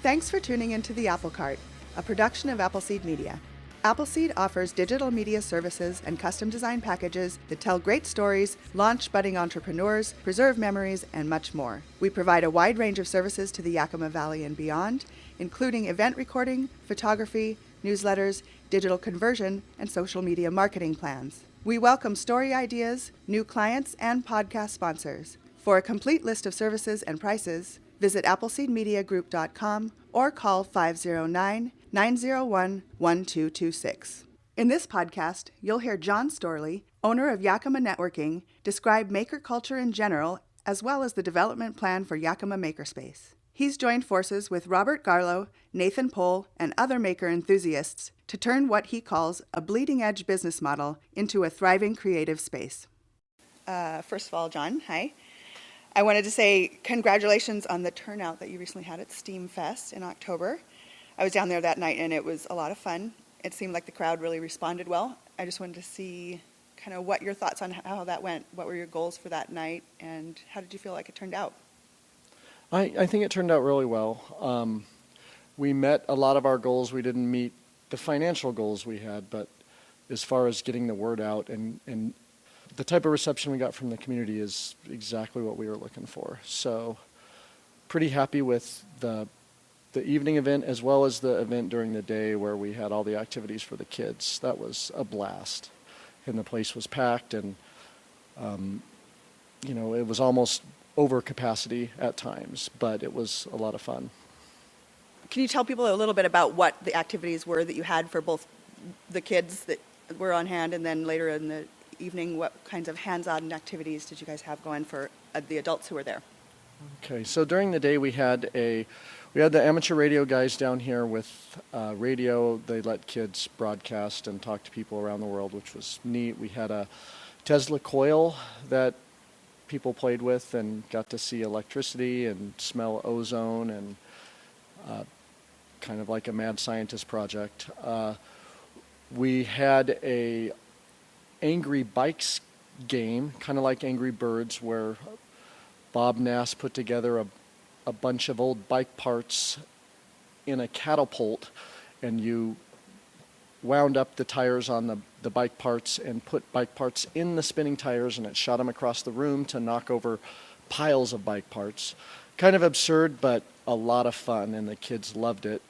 Thanks for tuning into The Apple Cart, a production of Appleseed Media. Appleseed offers digital media services and custom design packages that tell great stories, launch budding entrepreneurs, preserve memories, and much more. We provide a wide range of services to the Yakima Valley and beyond, including event recording, photography, newsletters, digital conversion, and social media marketing plans. We welcome story ideas, new clients, and podcast sponsors. For a complete list of services and prices, visit appleseedmediagroup.com or call 509-901-1226. In this podcast, you'll hear John Storlie, owner of Yakima Networking, describe maker culture in general, as well as the development plan for Yakima Maker Space. He's joined forces with Robert Garlow, Nathan Pohl, and other maker enthusiasts to turn what he calls a bleeding-edge business model into a thriving creative space. First of all, John, hi. I wanted to say congratulations on the turnout that you recently had at Steam Fest in October. I was down there that night and it was a lot of fun. It seemed like the crowd really responded well. I just wanted to see kind of what your thoughts on how that went. What were your goals for that night and how did you feel like it turned out? I think it turned out really well. We met a lot of our goals. We didn't meet the financial goals we had, but as far as getting the word out and the type of reception we got from the community is exactly what we were looking for. So pretty happy with the evening event as well as the event during the day where we had all the activities for the kids. That was a blast. And the place was packed and, it was almost over capacity at times, but it was a lot of fun. Can you tell people a little bit about what the activities were that you had for both the kids that were on hand and then later in the evening, what kinds of hands-on activities did you guys have going for the adults who were there? Okay, so during the day we had the amateur radio guys down here with radio. They let kids broadcast and talk to people around the world, which was neat. We had a Tesla coil that people played with and got to see electricity and smell ozone and kind of like a mad scientist project. We had a Angry Bikes game, kind of like Angry Birds, where Bob Nass put together a bunch of old bike parts in a catapult, and you wound up the tires on the bike parts and put bike parts in the spinning tires, and it shot them across the room to knock over piles of bike parts. Kind of absurd, but a lot of fun, and the kids loved it.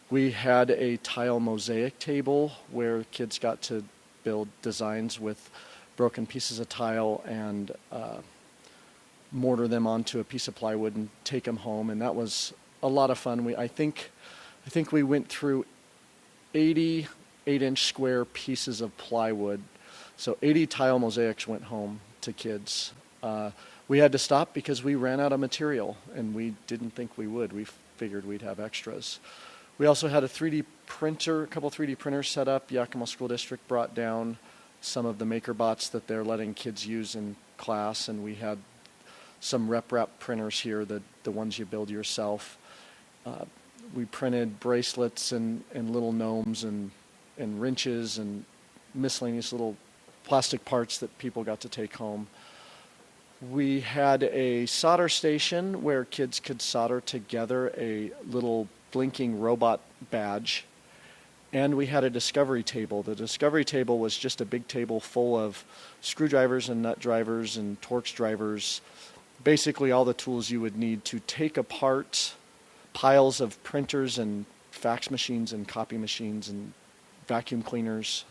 We had a tile mosaic table where kids got to build designs with broken pieces of tile and mortar them onto a piece of plywood and take them home, and that was a lot of fun. I think we went through 80 8-inch square pieces of plywood, so 80 tile mosaics went home to kids. We had to stop because we ran out of material, and we didn't think we would. We figured we'd have extras. We also had a couple 3D printers set up. Yakima School District brought down some of the maker bots that they're letting kids use in class, and we had some RepRap printers here, the ones you build yourself. We printed bracelets and little gnomes and wrenches and miscellaneous little plastic parts that people got to take home. We had a solder station where kids could solder together a little blinking robot badge, and we had a discovery table. The discovery table was just a big table full of screwdrivers and nut drivers and Torx drivers, basically all the tools you would need to take apart piles of printers and fax machines and copy machines and vacuum cleaners.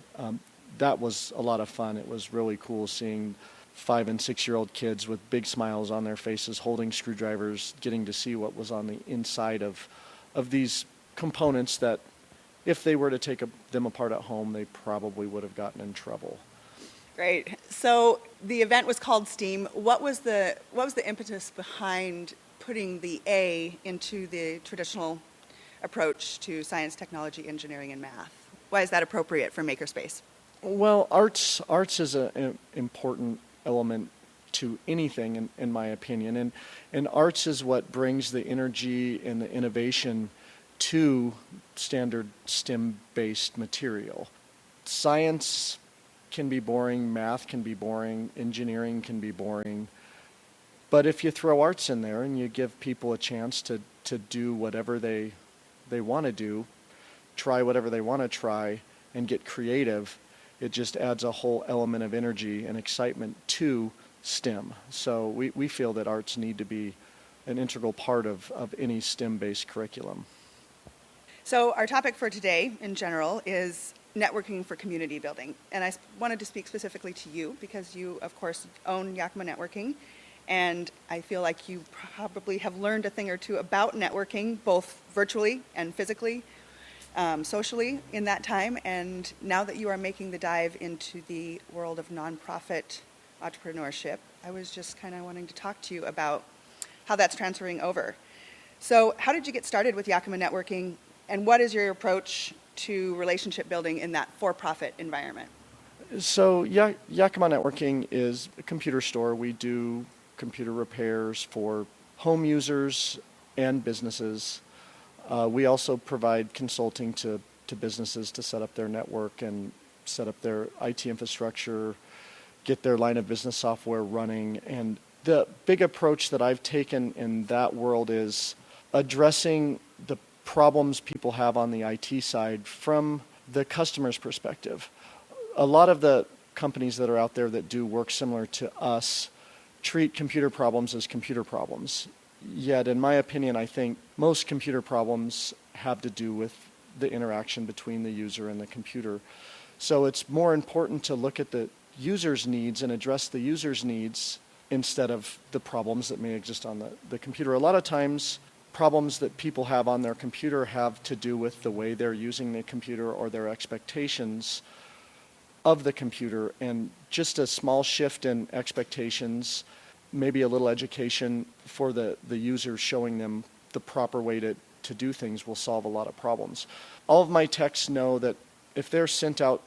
That was a lot of fun. It was really cool seeing 5- and 6-year-old kids with big smiles on their faces holding screwdrivers, getting to see what was on the inside of these components that if they were to take them apart at home, they probably would have gotten in trouble. Great. So the event was called STEAM. What was the impetus behind putting the A into the traditional approach to science, technology, engineering, and math? Why is that appropriate for Makerspace? Well, arts is an important element to anything, in my opinion, and arts is what brings the energy and the innovation to standard STEM-based material. Science can be boring, math can be boring, engineering can be boring, but if you throw arts in there and you give people a chance to do whatever they they want to do, try whatever they want to try, and get creative, it just adds a whole element of energy and excitement to STEM. So we feel that arts need to be an integral part of any STEM-based curriculum. So our topic for today in general is networking for community building. And I wanted to speak specifically to you because you, of course, own Yakima Networking. And I feel like you probably have learned a thing or two about networking, both virtually and physically, socially in that time. And now that you are making the dive into the world of nonprofit entrepreneurship, I was just kind of wanting to talk to you about how that's transferring over. So how did you get started with Yakima Networking, and what is your approach to relationship building in that for-profit environment? So Yakima Networking is a computer store. We do computer repairs for home users and businesses. We also provide consulting to businesses to set up their network and set up their IT infrastructure, get their line of business software running. And the big approach that I've taken in that world is addressing the problems people have on the IT side from the customer's perspective. A lot of the companies that are out there that do work similar to us treat computer problems as computer problems. Yet, in my opinion, I think most computer problems have to do with the interaction between the user and the computer. So it's more important to look at the user's needs and address the user's needs instead of the problems that may exist on the computer. A lot of times, problems that people have on their computer have to do with the way they're using the computer or their expectations of the computer, and just a small shift in expectations, maybe a little education for the user, showing them the proper way to do things will solve a lot of problems. All of my techs know that if they're sent out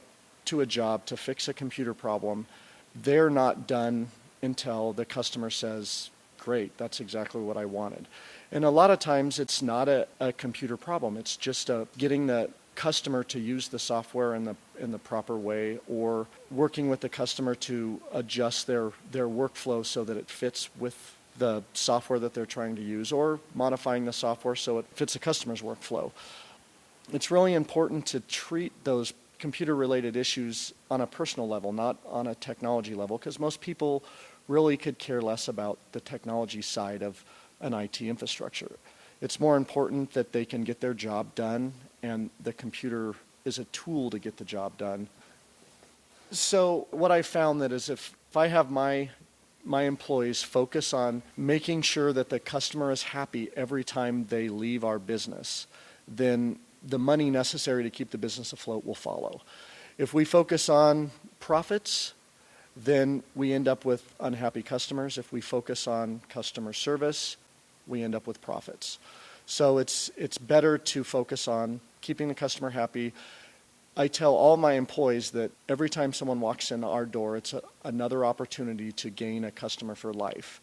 to a job to fix a computer problem, they're not done until the customer says, great, that's exactly what I wanted. And a lot of times it's not a computer problem. It's just getting the customer to use the software in the proper way, or working with the customer to adjust their workflow so that it fits with the software that they're trying to use, or modifying the software so it fits the customer's workflow. It's really important to treat those computer-related issues on a personal level, not on a technology level, because most people really could care less about the technology side of an IT infrastructure. It's more important that they can get their job done, and the computer is a tool to get the job done. So what I found that is if I have my employees focus on making sure that the customer is happy every time they leave our business, then the money necessary to keep the business afloat will follow. If we focus on profits, then we end up with unhappy customers. If we focus on customer service, we end up with profits. So it's better to focus on keeping the customer happy. I tell all my employees that every time someone walks in our door, it's another opportunity to gain a customer for life.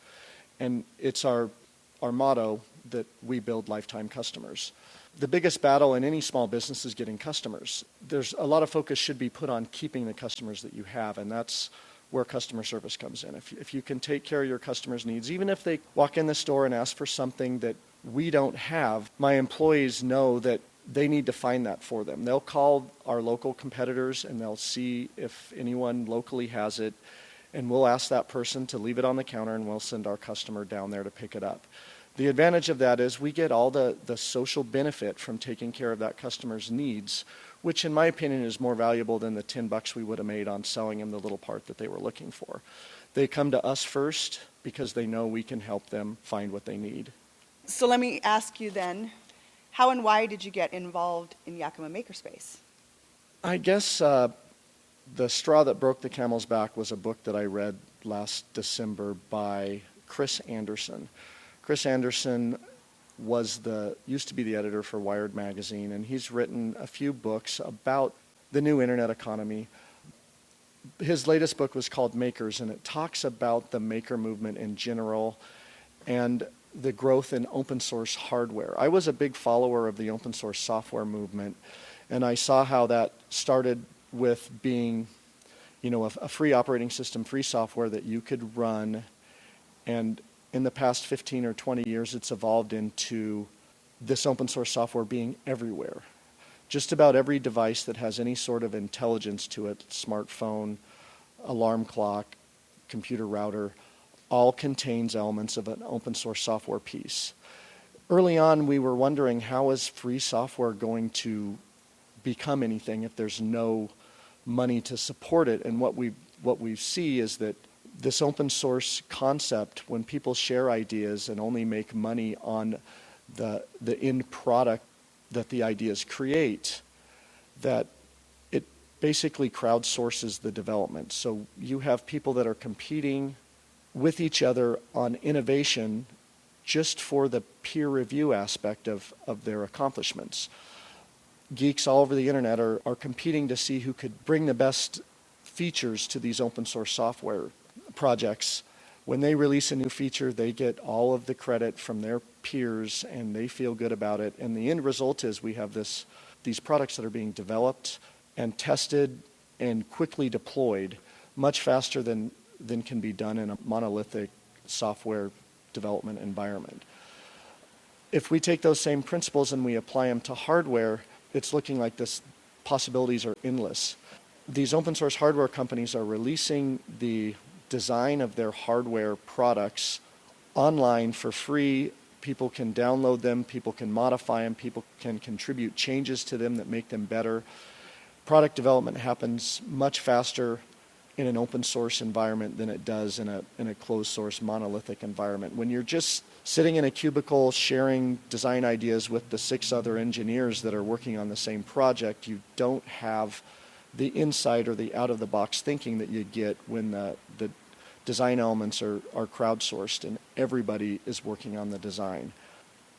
And it's our motto that we build lifetime customers. The biggest battle in any small business is getting customers. There's a lot of focus should be put on keeping the customers that you have, and that's where customer service comes in. If you can take care of your customers' needs, even if they walk in the store and ask for something that we don't have, my employees know that they need to find that for them. They'll call our local competitors and they'll see if anyone locally has it, and we'll ask that person to leave it on the counter and we'll send our customer down there to pick it up. The advantage of that is we get all the social benefit from taking care of that customer's needs, which in my opinion is more valuable than the $10 we would have made on selling them the little part that they were looking for. They come to us first because they know we can help them find what they need. So let me ask you then, how and why did you get involved in Yakima Maker Space? I guess the straw that broke the camel's back was a book that I read last December by Chris Anderson. Chris Anderson used to be the editor for Wired magazine, and he's written a few books about the new internet economy. His latest book was called Makers, and it talks about the maker movement in general and the growth in open source hardware. I was a big follower of the open source software movement, and I saw how that started with being, a free operating system, free software that you could run, and in the past 15 or 20 years, it's evolved into this open source software being everywhere. Just about every device that has any sort of intelligence to it, smartphone, alarm clock, computer router, all contains elements of an open source software piece. Early on, we were wondering, how is free software going to become anything if there's no money to support it? And what we see is that this open source concept, when people share ideas and only make money on the end product that the ideas create, that it basically crowdsources the development. So you have people that are competing with each other on innovation just for the peer review aspect of their accomplishments. Geeks all over the internet are competing to see who could bring the best features to these open source software projects. When they release a new feature, they get all of the credit from their peers and they feel good about it. And the end result is we have these products that are being developed and tested and quickly deployed much faster than can be done in a monolithic software development environment. If we take those same principles and we apply them to hardware, it's looking like this possibilities are endless. These open source hardware companies are releasing the design of their hardware products online for free. People can download them, people can modify them, people can contribute changes to them that make them better. Product development happens much faster in an open source environment than it does in a closed source monolithic environment. When you're just sitting in a cubicle sharing design ideas with the 6 other engineers that are working on the same project, you don't have the insight or the out-of-the-box thinking that you get when the design elements are crowdsourced and everybody is working on the design.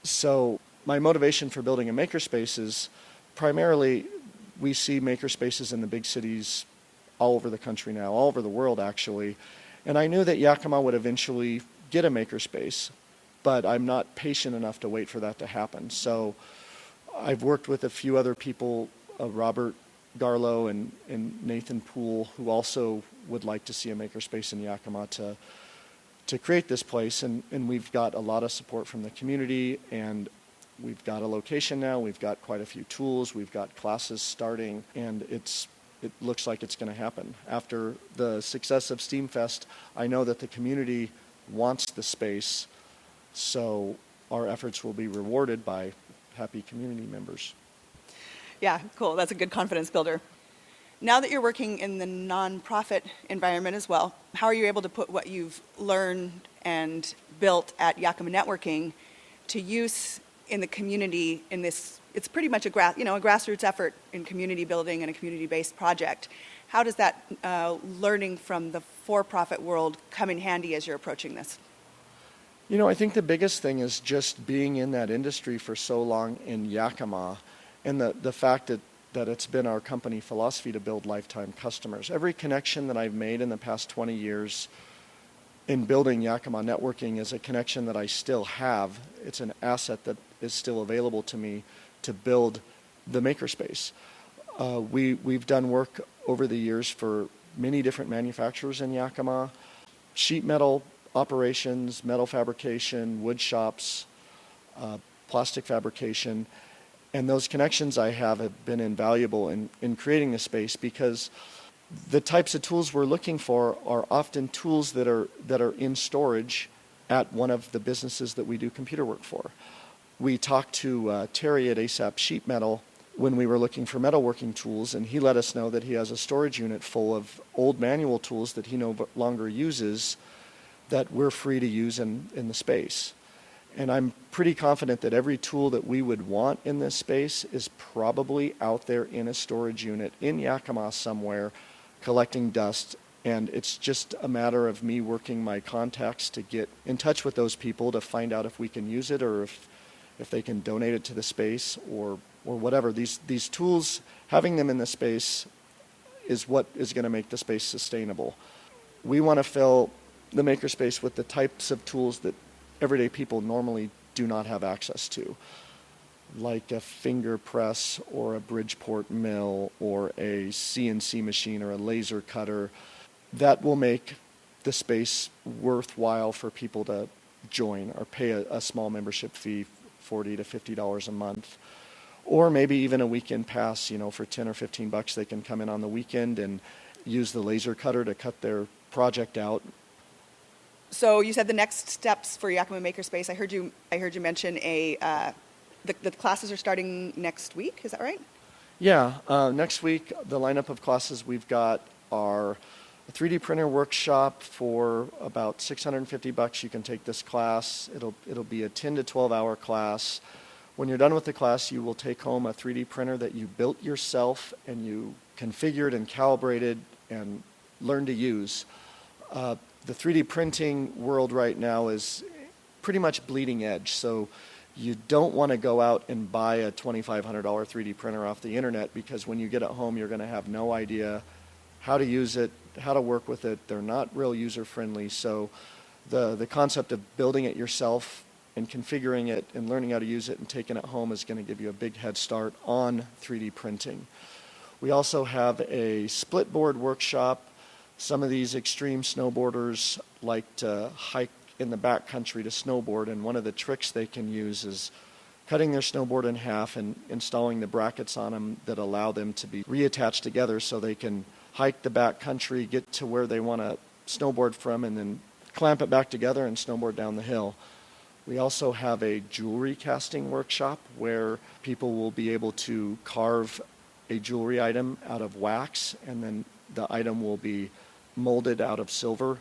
So my motivation for building a makerspace is primarily we see makerspaces in the big cities all over the country now, all over the world actually, and I knew that Yakima would eventually get a makerspace, but I'm not patient enough to wait for that to happen. So I've worked with a few other people, Robert Garlow and Nathan Poole, who also would like to see a makerspace in Yakima to create this place, and we've got a lot of support from the community, and we've got a location now, we've got quite a few tools, we've got classes starting, and it looks like it's going to happen. After the success of SteamFest, I know that the community wants the space, so our efforts will be rewarded by happy community members. Yeah, cool. That's a good confidence builder. Now that you're working in the nonprofit environment as well, how are you able to put what you've learned and built at Yakima Networking to use in the community in this? It's pretty much a grassroots effort in community building and a community-based project. How does that learning from the for-profit world come in handy as you're approaching this? I think the biggest thing is just being in that industry for so long in Yakima, and the fact that it's been our company philosophy to build lifetime customers. Every connection that I've made in the past 20 years in building Yakima Networking is a connection that I still have. It's an asset that is still available to me to build the makerspace. We've done work over the years for many different manufacturers in Yakima, sheet metal operations, metal fabrication, wood shops, plastic fabrication. And those connections I have been invaluable in creating the space, because the types of tools we're looking for are often tools that are in storage at one of the businesses that we do computer work for. We talked to Terry at ASAP Sheet Metal when we were looking for metalworking tools, and he let us know that he has a storage unit full of old manual tools that he no longer uses that we're free to use in the space. And I'm pretty confident that every tool that we would want in this space is probably out there in a storage unit in Yakima somewhere collecting dust. And it's just a matter of me working my contacts to get in touch with those people to find out if we can use it or if they can donate it to the space or whatever. These tools, having them in the space is what is going to make the space sustainable. We want to fill the makerspace with the types of tools that everyday people normally do not have access to, like a finger press or a Bridgeport mill or a CNC machine or a laser cutter. That will make the space worthwhile for people to join or pay a small membership fee $40 to $50 a month. Or maybe even a weekend pass, for 10 or 15 bucks, they can come in on the weekend and use the laser cutter to cut their project out. So you said the next steps for Yakima Maker Space. I heard you mention the classes are starting next week. Is that right? Yeah, next week the lineup of classes we've got are a 3D printer workshop for about $650. You can take this class. It'll be a 10 to 12 hour class. When you're done with the class, you will take home a 3D printer that you built yourself and you configured and calibrated and learned to use. The 3D printing world right now is pretty much bleeding edge, so you don't want to go out and buy a $2,500 3D printer off the internet, because when you get it home, you're going to have no idea how to use it, how to work with it. They're not real user-friendly, so the concept of building it yourself and configuring it and learning how to use it and taking it home is going to give you a big head start on 3D printing. We also have a split board workshop. Some of these extreme snowboarders like to hike in the backcountry to snowboard, and one of the tricks they can use is cutting their snowboard in half and installing the brackets on them that allow them to be reattached together so they can hike the backcountry, get to where they want to snowboard from, and then clamp it back together and snowboard down the hill. We also have a jewelry casting workshop where people will be able to carve a jewelry item out of wax, and then the item will be molded out of silver.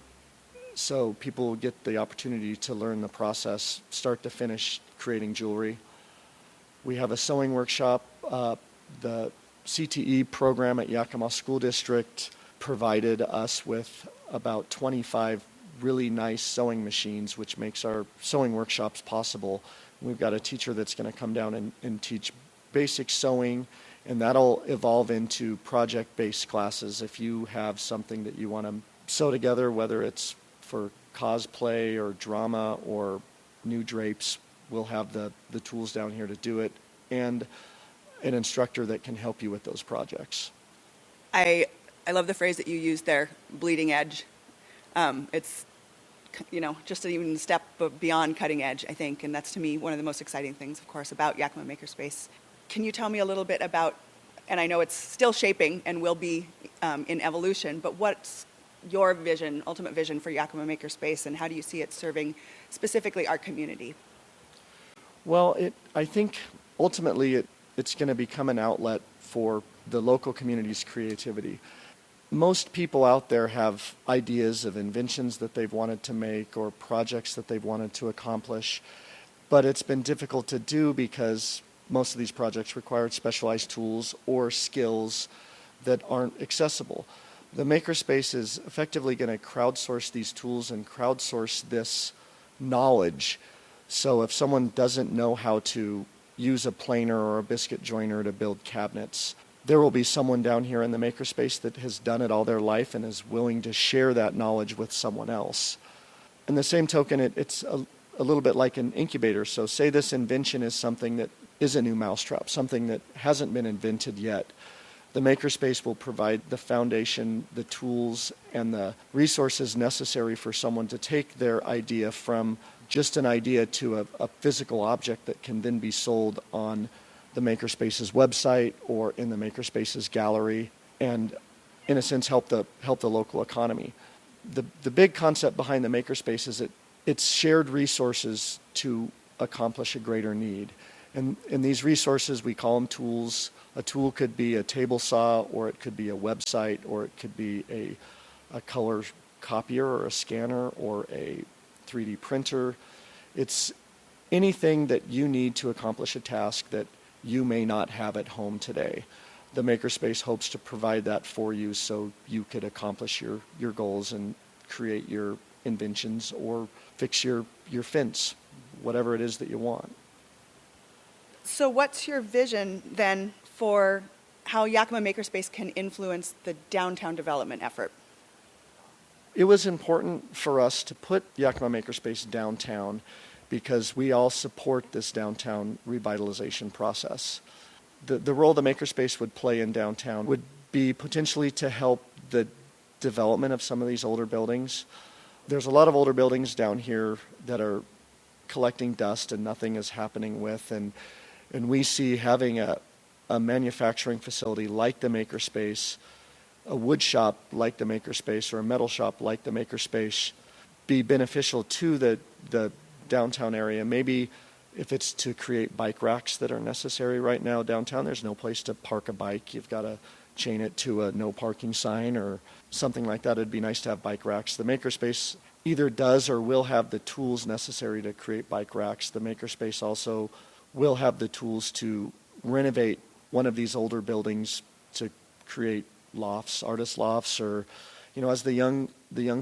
So people will get the opportunity to learn the process, start to finish, creating jewelry. We have a sewing workshop. The CTE program at Yakima School District provided us with about 25 really nice sewing machines, which makes our sewing workshops possible. We've got a teacher that's going to come down and teach basic sewing, and that'll evolve into project-based classes. If you have something that you want to sew together, whether it's for cosplay or drama or new drapes, we'll have the tools down here to do it, and an instructor that can help you with those projects. I love the phrase that you used there, bleeding edge. It's, just an even step beyond cutting edge, I think, and that's to me one of the most exciting things, of course, about Yakima Maker Space. Can you tell me a little bit about, and I know it's still shaping and will be in evolution, but what's your vision, ultimate vision for Yakima Maker Space, and how do you see it serving specifically our community? Well, I think ultimately it's going to become an outlet for the local community's creativity. Most people out there have ideas of inventions that they've wanted to make or projects that they've wanted to accomplish, but it's been difficult to do because most of these projects require specialized tools or skills that aren't accessible. The Makerspace is effectively going to crowdsource these tools and crowdsource this knowledge. So if someone doesn't know how to use a planer or a biscuit joiner to build cabinets, there will be someone down here in the Makerspace that has done it all their life and is willing to share that knowledge with someone else. In the same token, it's a little bit like an incubator. So say this invention is something that is a new mousetrap, something that hasn't been invented yet. The Makerspace will provide the foundation, the tools, and the resources necessary for someone to take their idea from just an idea to a physical object that can then be sold on the Makerspace's website or in the Makerspace's gallery, and in a sense help the local economy. The big concept behind the Makerspace is that it's shared resources to accomplish a greater need. And these resources, we call them tools. A tool could be a table saw, or it could be a website, or it could be a color copier or a scanner or a 3D printer. It's anything that you need to accomplish a task that you may not have at home today. The Makerspace hopes to provide that for you so you could accomplish your goals and create your inventions or fix your fence, whatever it is that you want. So what's your vision then for how Yakima Makerspace can influence the downtown development effort? It was important for us to put Yakima Makerspace downtown because we all support this downtown revitalization process. The role the Makerspace would play in downtown would be potentially to help the development of some of these older buildings. There's a lot of older buildings down here that are collecting dust and nothing is happening with. And we see having a manufacturing facility like the Maker Space, a wood shop like the Maker Space, or a metal shop like the Maker Space be beneficial to the downtown area. Maybe if it's to create bike racks that are necessary right now downtown, there's no place to park a bike. You've got to chain it to a no parking sign or something like that. It'd be nice to have bike racks. The Makerspace either does or will have the tools necessary to create bike racks. The Makerspace also will have the tools to renovate one of these older buildings to create lofts, artist lofts, or, as the young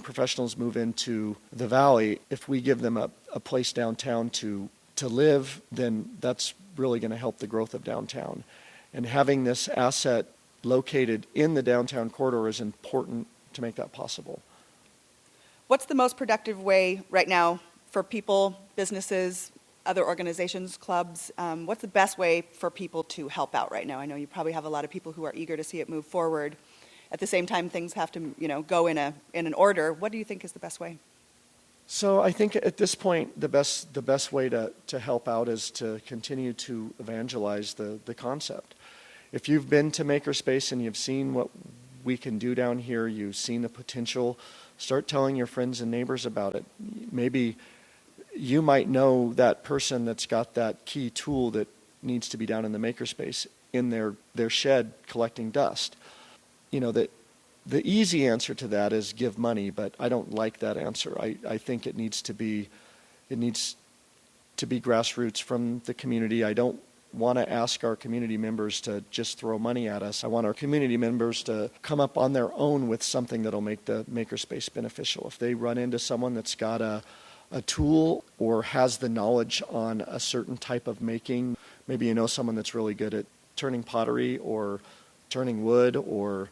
professionals move into the valley, if we give them a place downtown to live, then that's really going to help the growth of downtown. And having this asset located in the downtown corridor is important to make that possible. What's the most productive way right now for people, businesses, other organizations, clubs? What's the best way for people to help out right now? I know you probably have a lot of people who are eager to see it move forward. At the same time, things have to, go in an order. What do you think is the best way? So I think at this point, the best way to help out is to continue to evangelize the concept. If you've been to Makerspace and you've seen what we can do down here, you've seen the potential, start telling your friends and neighbors about it. Maybe you might know that person that's got that key tool that needs to be down in the Makerspace in their shed collecting dust. The easy answer to that is give money, but I don't like that answer. I think it needs to be grassroots from the community. I don't want to ask our community members to just throw money at us. I want our community members to come up on their own with something that'll make the Makerspace beneficial. If they run into someone that's got a tool or has the knowledge on a certain type of making, maybe someone that's really good at turning pottery or turning wood or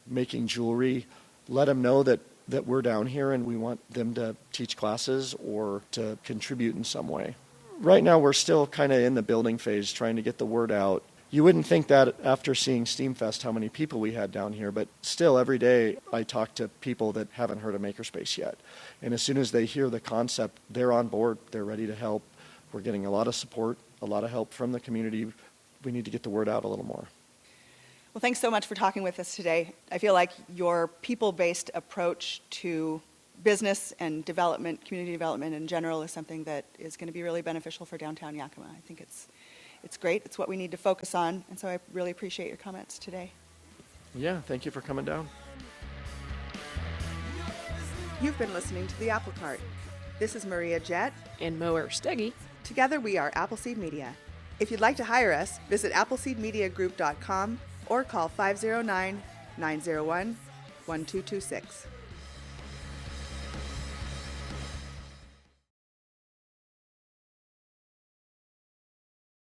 making jewelry, let them know that we're down here and we want them to teach classes or to contribute in some way. Right now we're still kind of in the building phase, trying to get the word out. You wouldn't think that after seeing Steamfest how many people we had down here, but still every day I talk to people that haven't heard of Makerspace yet. And as soon as they hear the concept, they're on board, they're ready to help. We're getting a lot of support, a lot of help from the community. We need to get the word out a little more. Well, thanks so much for talking with us today. I feel like your people-based approach to business and development, community development in general, is something that is going to be really beneficial for downtown Yakima. I think it's great. It's what we need to focus on, and so I really appreciate your comments today. Yeah, thank you for coming down. You've been listening to The Apple Cart. This is Maria Jett. And Moer Steggy. Together we are Appleseed Media. If you'd like to hire us, visit appleseedmediagroup.com or call 509-901-1226.